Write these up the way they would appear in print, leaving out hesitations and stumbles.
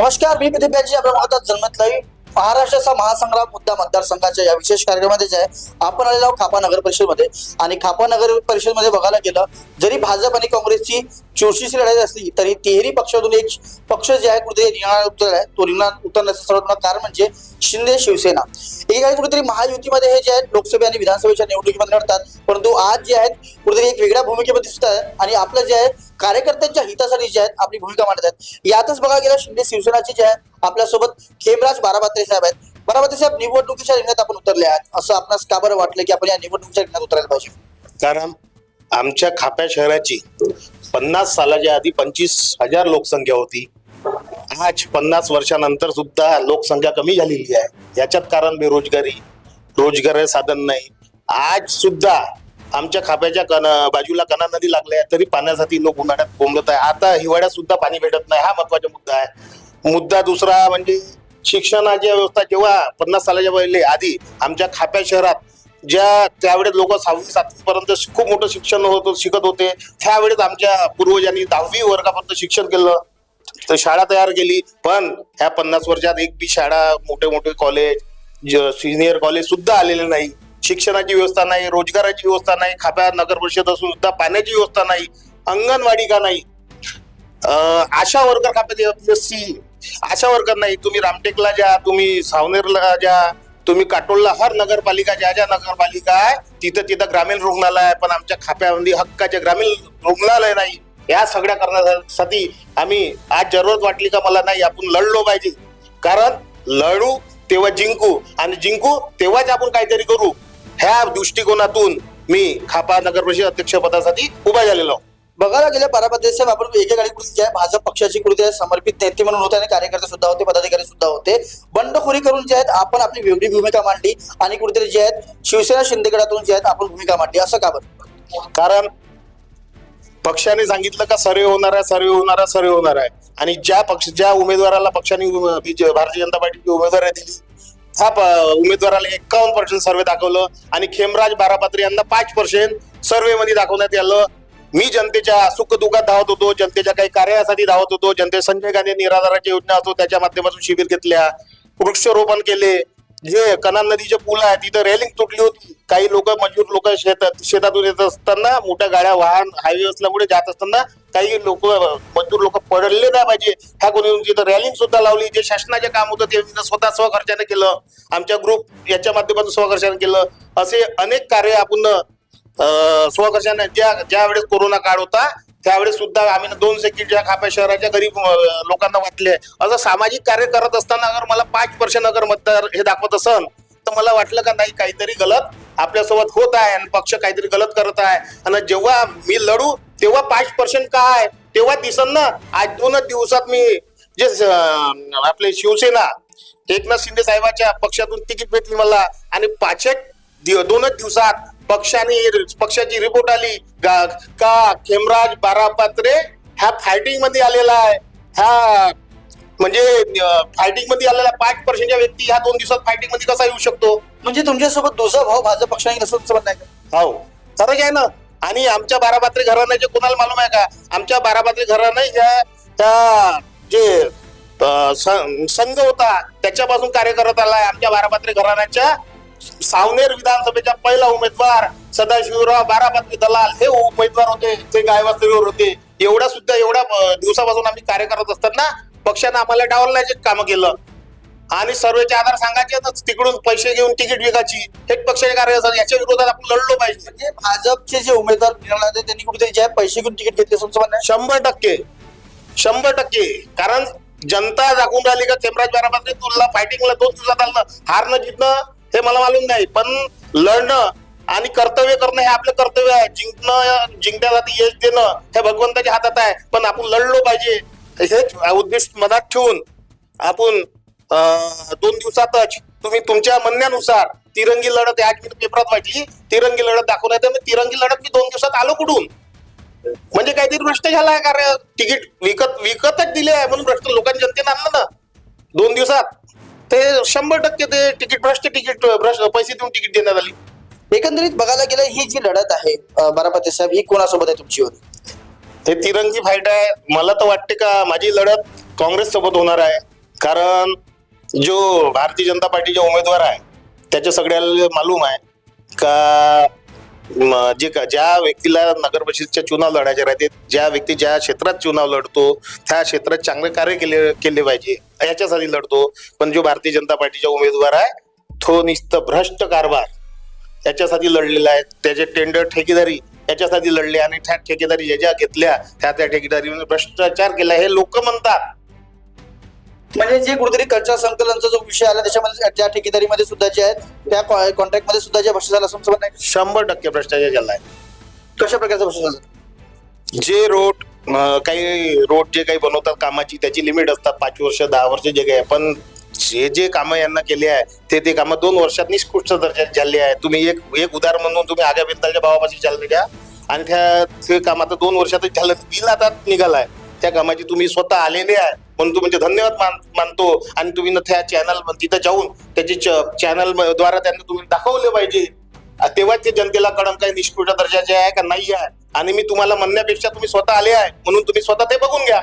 नमस्कार, मी प्रदीप यांची आपल्या महत्वात जन्मत लाईव्ह महाराष्ट्राचा महासंग्राम मुद्दा मतदारसंघाच्या या विशेष कार्यक्रमामध्ये जे आहे आपण आलेलो आहोत खापा नगर परिषदमध्ये. आणि खापा नगर परिषदमध्ये बघायला गेलं जरी भाजप आणि काँग्रेसची चुरशीची लढाई असली तरी तिहेरी पक्षातून एक पक्ष जे आहे कुठेतरी रिंगणात उतरलाय. तो रिंगणात उतरण्याचं सर्वात मोठं कारण म्हणजे शिंदे शिवसेना. एकेकाळी कुठेतरी महायुतीमध्ये हे जे आहेत लोकसभा आणि विधानसभेच्या निवडणुकीमध्ये लढतात, परंतु आज जे आहेत कुठेतरी एक वेगळ्या भूमिकेमध्ये दिसत आहे आणि आपलं जे आहे कार्यकर्त्यांच्या हितासाठी जे आहेत आपली भूमिका मांडत आहेत. यातच बघा गेलं शिंदे शिवसेनाचे जे आहे आपल्यासोबत खेमराज बाराभाते साहेब आहेत. बाराभाते साहेब, निवडणुकीच्या रिंगणात आपण उतरले आहात, असं आपणास का बरं वाटलं की आपण या निवडणुकीच्या रिंगणात उतरायला पाहिजे? कारण आमच्या खाप्या शहराची 50 सालाच्या आधी 25,000 लोकसंख्या होती. आज 50 वर्षानंतर सुद्धा लोकसंख्या कमी झालेली आहे. याच्यात कारण बेरोजगारी, रोजगार साधन नाही. आज सुद्धा आमच्या खाप्याच्या बाजूला कना नदी लागल्या तरी पाण्यासाठी लोक उन्हाळ्यात कोंबलत आहे. आता हिवाळ्यात सुद्धा पाणी भेटत नाही. हा महत्वाचा मुद्दा आहे. मुद्दा दुसरा म्हणजे शिक्षणाची व्यवस्था. जेव्हा 50 सालाच्या पहिले आधी आमच्या खाप्या शहरात ज्या त्यावेळेस लोक 6वी 7वी पर्यंत खूप मोठं शिक्षण शिकत होते, त्यावेळेस आमच्या पूर्वजांनी 10वी वर्गापर्यंत शिक्षण केलं, तर शाळा तयार केली. पण ह्या 50 वर्षात एक बी शाळा, मोठे मोठे कॉलेज, सिनियर कॉलेज सुद्धा आलेले नाही. शिक्षणाची व्यवस्था नाही, रोजगाराची व्यवस्था नाही. खाप्या नगर परिषद असून सुद्धा पाण्याची व्यवस्था नाही, अंगणवाडी का नाही, आशा वर्कर खाप्यात आशा वर्कर नाही. तुम्ही रामटेकला जा, तुम्ही सावनेरला जा, तुम्ही काटोलला, हर नगरपालिका ज्या ज्या नगरपालिका आहे तिथं ग्रामीण रुग्णालय आहे, पण आमच्या खाप्यामध्ये हक्काचे ग्रामीण रुग्णालय नाही. या सगळ्या करण्यासाठी आम्ही आज जरूरत वाटली का मला नाही, आपण लढलो पाहिजे. कारण लढू तेव्हा जिंकू आणि जिंकू तेव्हाच आपण काहीतरी करू. ह्या दृष्टिकोनातून मी खापा नगर परिषद अध्यक्षपदासाठी उभा झालेलो. बघायला गेल्या बाराभाते साहेब आपण एकेकाळी कुठे जे आहे भाजप पक्षाची कुठे समर्पित नेते म्हणून होते आणि कार्यकर्ते सुद्धा होते, पदाधिकारी सुद्धा होते. बंडखोरी करून जे आहेत आपण आपली वेगळी भूमिका मांडली आणि कुठेतरी जे आहेत शिवसेना शिंदेगडातून जे आहेत आपण भूमिका मांडली. असं का बरं? कारण पक्षाने सांगितलं का सर्वे होणार आहे, सर्वे होणार आहे, सर्वे होणार आहे. आणि ज्या उमेदवाराला पक्षाने भारतीय जनता पार्टीची उमेदवारी दिली, ह्या उमेदवाराला 51% सर्वे दाखवलं आणि खेमराज बाराभाते यांना 5% सर्वे मध्ये दाखवण्यात आलं. मी जनतेच्या सुख दुःखात धावत होतो, जनतेच्या काही कार्यासाठी धावत होतो. संजय गांधी निराधाराची योजना असो त्याच्या माध्यमातून शिबिर घेतल्या, वृक्षारोपण केले. जे कना नदीचे पूल आहे तिथं रेलिंग तुटली होती. काही लोक मजूर लोक शेतातून येत असताना, मोठ्या गाड्या वाहन हायवे असल्यामुळे जात असताना काही लोक मजूर लोक पडले नाही पाहिजे, ह्या कोणी तिथं रेलिंग सुद्धा लावली. जे शासनाचे काम होतं ते स्वतः स्वखर्चाने केलं. आमच्या ग्रुप याच्या माध्यमातून स्वखर्चाने केलं. असे अनेक कार्य आपण स्वखर्चाने ज्या वेळेस कोरोना काळ होता त्यावेळेस सुद्धा आम्ही 2 सेकंडच्या खाप्या शहराच्या गरीब लोकांना वाटले. असं सामाजिक कार्य करत असताना अगर मला 5% अगर मतदार हे दाखवत असन तर मला वाटलं का नाही काहीतरी गलत आपल्यासोबत होत आहे आणि पक्ष काहीतरी गलत करत आहे. आणि जेव्हा मी लढू तेव्हा 5% काय तेव्हा दिसन ना. आज 2 दिवसात मी जे आपले शिवसेना एकनाथ शिंदे साहेबांच्या पक्षातून तिकीट भेटली मला आणि 2 दिवसात पक्षाची रिपोर्ट आली का खेमराज बाराभाते ह्या फायटिंग मध्ये आलेला आहे. ह्या म्हणजे फायटिंग मध्ये आलेला 5%च्या व्यक्ती ह्या 2 दिवसात फायटिंग मध्ये कसा येऊ शकतो? म्हणजे तुमच्यासोबत दुसरा भाऊ भाजप पक्षाने नसतं नाही का? हो, खरंच आहे ना. आणि आमच्या बाराभाते घराण्याचे कोणाला मालूम आहे का? आमच्या बाराभाते घराणे त्या जे संघ होता त्याच्यापासून कार्य करत आलाय. आमच्या बाराभाते घराण्याच्या सावनेर विधानसभेचा पहिला उमेदवार सदाशिवराव बाराभाते दलाल हे उमेदवार होते, ते गायवास्तरीवर होते. एवढ्या दिवसापासून आम्ही कार्य करत असताना पक्षाने आम्हाला डावलण्याचे काम केलं आणि सर्वेचे आधार सांगायचे, तिकडून पैसे घेऊन तिकीट विकायची. हे पक्षाचे कार्य असतात. याच्या विरोधात आपण लढलो पाहिजे. म्हणजे भाजपचे जे उमेदवार निवडले त्यांनी कुठेतरी जे पैसे घेऊन तिकीट घेतले तुमचं म्हणणं? 100%. कारण जनता दाखवून राहिली का खेमराज बाराभाते तुला फायटिंगला 2 दिवसात आलं. हारणं जिंकणं हे मला मालूम नाही, पण लढणं आणि कर्तव्य करणं हे आपलं कर्तव्य आहे. जिंकण्यासाठी यश देणं हे भगवंताच्या हातात आहे. पण आपण लढलो पाहिजे हेच उद्दिष्ट मनात ठेवून आपण 2 दिवसातच तुम्ही तुमच्या म्हणण्यानुसार तिरंगी लढत आज मी पेपरात वाटली, तिरंगी लढत दाखवण्यात. तिरंगी लढत मी 2 दिवसात आलो कुठून? म्हणजे काहीतरी भ्रष्ट झालाय कार्य. तिकीट विकतच दिले आहे म्हणून भ्रष्ट लोकांनी जनतेने आणलं ना 2 दिवसात. ते 100% ते तिकीट भ्रष्ट पैसे देऊन तिकीट देण्यात आली. एकंदरीत बघायला गेलं ही जी लढत आहे बाराभाते साहेब ही कोणासोबत आहे तुमची? होती हे तिरंगी फाईट आहे. मला तर वाटते का माझी लढत काँग्रेस सोबत होणार आहे. कारण जो भारतीय जनता पार्टीचा उमेदवार आहे त्याच्या सगळ्याला मालूम आहे का ज्या व्यक्तीला नगर परिषदच्या चुनाव लढायचे राहते, ज्या व्यक्ती ज्या क्षेत्रात चुनाव लढतो त्या क्षेत्रात चांगले कार्य केले पाहिजे याच्यासाठी लढतो. पण जो भारतीय जनता पार्टीचा उमेदवार आहे तो नुसतं भ्रष्ट कारभार याच्यासाठी लढलेला आहे. त्याचे टेंडर ठेकेदारी याच्यासाठी लढले आणि त्या ठेकेदारी ज्या घेतल्या त्या ठेकेदारीने भ्रष्टाचार केला हे लोक म्हणतात. म्हणजे जे कुठेतरी कल्चर संकलनचा जो विषय आला त्याच्यामध्ये त्या ठेकेदारीमध्ये सुद्धा जे आहेत त्या कॉन्ट्रॅक्ट मध्ये सुद्धा जे भ्रष्टाचार असं म्हणणं आहे. 100% भ्रष्टाचार झाला आहे. कशा प्रकारचा भ्रष्टाचार? जे रोड काही रोड जे काही बनवतात कामाची त्याची लिमिट असतात 5 वर्ष 10 वर्ष जे काही आहे, पण जे कामं यांना केले आहे ते कामं 2 वर्षात निष्कृष्ट दर्जाचे झाले आहे. तुम्ही एक उदाहरण म्हणून तुम्ही आग्या बेंतालच्या भावापाशी चालले द्या आणि ते काम आता 2 वर्षातच झालं, बिल आता निघालाय त्या कामाची. तुम्ही स्वतः आलेले आहे म्हणून तुम्ही धन्यवाद मानतो आणि तुम्ही त्या चॅनल तिथं जाऊन त्याची चॅनल द्वारा त्यांना तुम्ही दाखवले पाहिजे, तेव्हाच ते जनतेला कळण काही निष्कृष्ट दर्जाचे आहे का नाही आहे. आणि मी तुम्हाला म्हणण्यापेक्षा तुम्ही स्वतः आले आहे म्हणून तुम्ही स्वतः ते बघून घ्या.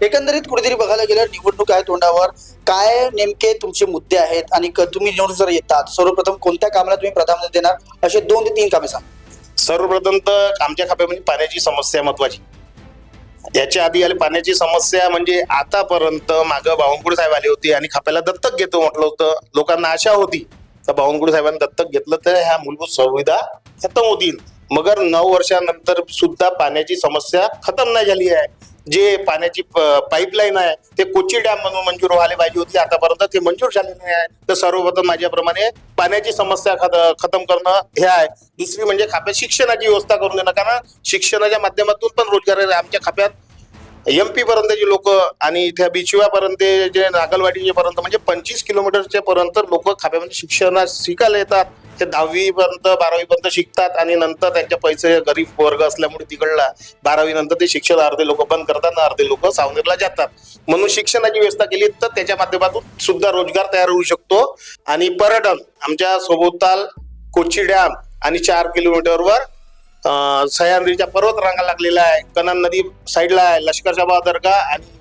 एकंदरीत कुठेतरी बघायला गेलं निवडणूक आहे तोंडावर, काय नेमके तुमचे मुद्दे आहेत आणि तुम्ही निवडून जर येतात सर्वप्रथम कोणत्या कामाला तुम्ही प्राधान्य देणार, असे 2 ते 3 कामे सांगा. सर्वप्रथम तर आमच्या खात्यामध्ये पाण्याची समस्या महत्वाची. याच्या आधी आले पाण्याची समस्या म्हणजे आतापर्यंत मागं बावनकुळे साहेब आले होते आणि खाप्याला दत्तक घेतो म्हटलं होतं. लोकांना आशा होती तर बावनकुळे साहेबांनी दत्तक घेतलं तर ह्या मूलभूत सुविधा खतम होतील. मगर 9 वर्षानंतर सुद्धा पाण्याची समस्या खतम नाही झाली आहे. जे पाण्याची पाईपलाईन आहे ते कोची डॅम म्हणून मंजूर व्हायला पाहिजे होती, आतापर्यंत ते मंजूर झाले नाही आहे. तर सर्वप्रथम माझ्याप्रमाणे पाण्याची समस्या खतम करणं हे आहे. दुसरी म्हणजे खाप्यात शिक्षणाची व्यवस्था करून देणं, कारण शिक्षणाच्या माध्यमातून पण रोजगार आहे. आमच्या खाप्यात MP पर्यंतचे लोक आणि त्या बिचव्यापर्यंत जे नागलवाडीचे पर्यंत म्हणजे 25 किलोमीटरच्या पर्यंत लोक खाप्यामध्ये शिक्षण शिकायला येतात. ते 10वी पर्यंत 12वी पर्यंत शिकतात आणि नंतर त्यांच्या पैसे गरीब वर्ग असल्यामुळे तिकडला 12वी नंतर ते शिक्षण अर्धे लोक बंद करतात, अर्धे लोक सावनेरला जातात. म्हणून शिक्षणाची व्यवस्था केली तर त्याच्या माध्यमातून सुद्धा रोजगार तयार होऊ शकतो. आणि पर्यटन आमच्या सोबताल कोची डॅम आणि 4 किलोमीटरवर सह्याद्रीच्या पर्वत रांगा लागलेला आहे. कन्हान नदी साईडला आहे. लष्करच्या दर्गा आणि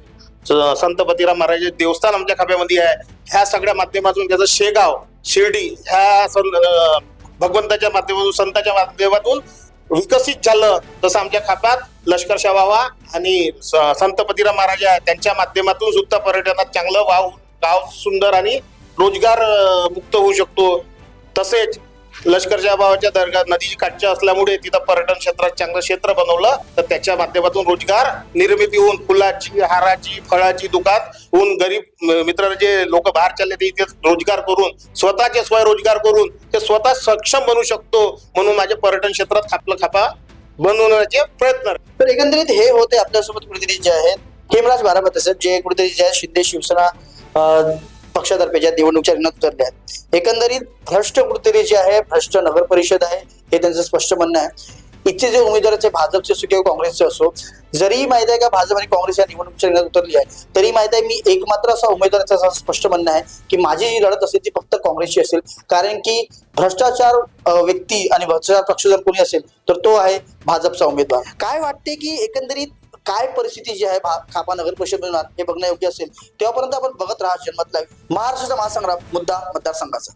संत पतिराम महाराज देवस्थान आमच्या खाप्यामध्ये आहे. ह्या सगळ्या माध्यमातून त्याचं शेगाव शिर्डी ह्या भगवंताच्या माध्यमातून संताच्या माध्यमातून विकसित झालं. तसं आमच्या खाप्यात लष्करच्या बाबा आणि संत पतिराम महाराज आहे त्यांच्या माध्यमातून सुद्धा पर्यटनात चांगलं गाव सुंदर आणि रोजगार मुक्त होऊ शकतो. तसेच लष्करच्या भावाच्या दर्गा नदीची काठच्या असल्यामुळे तिथं पर्यटन क्षेत्रात चांगलं क्षेत्र बनवलं तर त्याच्या माध्यमातून रोजगार निर्मिती होऊन फुलाची हाराची फळाची दुकान होऊन गरीब मित्रांचे जे लोक बाहेर चालले ते इथे रोजगार करून स्वतःचे स्वयंरोजगार करून ते स्वतः सक्षम बनू शकतो. म्हणून माझ्या पर्यटन क्षेत्रात आपलं खापा बनवण्याचे प्रयत्न. तर एकंदरीत हे होते आपल्यासोबत कुठेतरी जे आहेत हेमराज बारामती साहेब, जे कुठेतरी जे शिंदे शिवसेना पक्षातर्फे ज्या निवडणुकीच्या रिंगणात उतरल्या आहेत. एकंदरीत भ्रष्ट कुठेतरी जे आहे भ्रष्ट नगर परिषद आहे हे त्यांचं स्पष्ट म्हणणं आहे. इथचे जे उमेदवाराचे भाजपचे असो किंवा काँग्रेसचे असो, जरी माहिती आहे का भाजप आणि काँग्रेस या निवडणुकीच्या रिंगणात उतरली आहे तरी माहिती आहे मी एकमात्र असा उमेदवाराचं असं स्पष्ट म्हणणं आहे की माझी जी लढत असेल ती फक्त काँग्रेसची असेल. कारण की भ्रष्टाचार व्यक्ती आणि भ्रष्टाचार पक्ष जर कोणी असेल तर तो आहे भाजपचा उमेदवार. काय वाटते की एकंदरीत काय परिस्थिती जी आहे खापा नगर परिषद हे बघणं योग्य असेल. तेव्हापर्यंत आपण बघत राहा जनमत लाईव्ह, महाराष्ट्राचा महासंग्राम, मुद्दा मतदारसंघाचा.